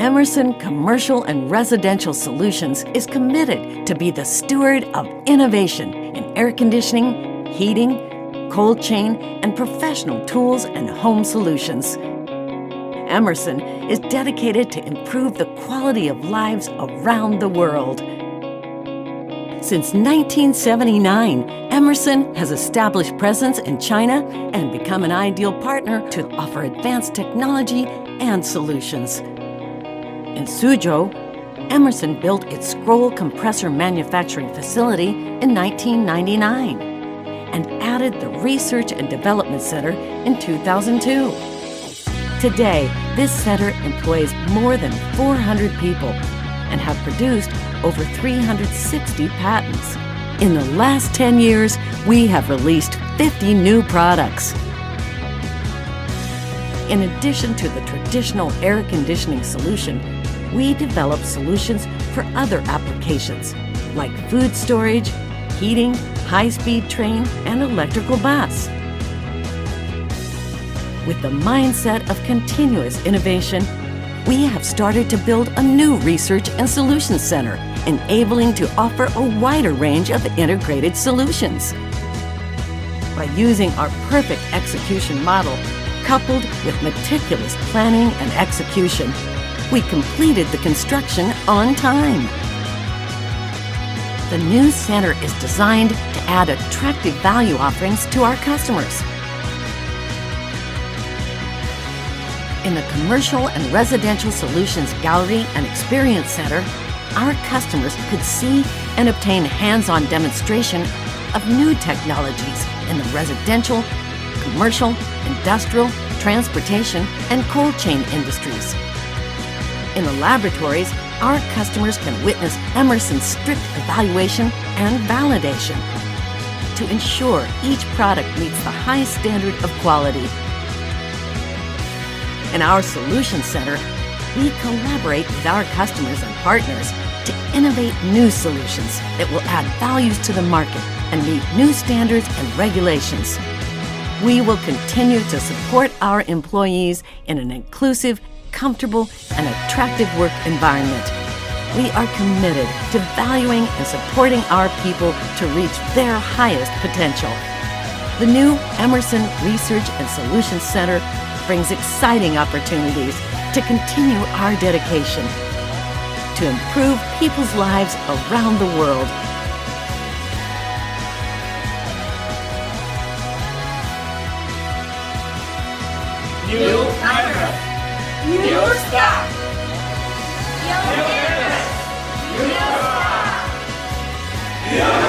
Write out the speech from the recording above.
Emerson Commercial and Residential Solutions is committed to be the steward of innovation in air conditioning, heating, cold chain, and professional tools and home solutions. Emerson is dedicated to improve the quality of lives around the world. Since 1979, Emerson has established presence in China and become an ideal partner to offer advanced technology and solutions. In Suzhou, Emerson built its scroll compressor manufacturing facility in 1999 and added the Research and Development Center in 2002. Today, this center employs more than 400 people and have produced over 360 patents. In the last 10 years, we have released 50 new products. In addition to the traditional air conditioning solution, we develop solutions for other applications like food storage, heating, high-speed train, and electrical bus. With the mindset of continuous innovation, we have started to build a new Research and Solutions Center, enabling to offer a wider range of integrated solutions. By using our perfect execution model, coupled with meticulous planning and execution, we completed the construction on time. The new center is designed to add attractive value offerings to our customers. In the Commercial and Residential Solutions Gallery and Experience Center, our customers could see and obtain hands-on demonstration of new technologies in the residential, commercial, industrial, transportation, and cold chain industries. In the laboratories, our customers can witness Emerson's strict evaluation and validation to ensure each product meets the high standard of quality. In our Solutions Center, we collaborate with our customers and partners to innovate new solutions that will add values to the market and meet new standards and regulations. We will continue to support our employees in an inclusive, comfortable, and attractive work environment. We are committed to valuing and supporting our people to reach their highest potential. The new Emerson Research and Solutions Center brings exciting opportunities to continue our dedication to improve people's lives around the world. New Congress, new staff, new business, new staff, new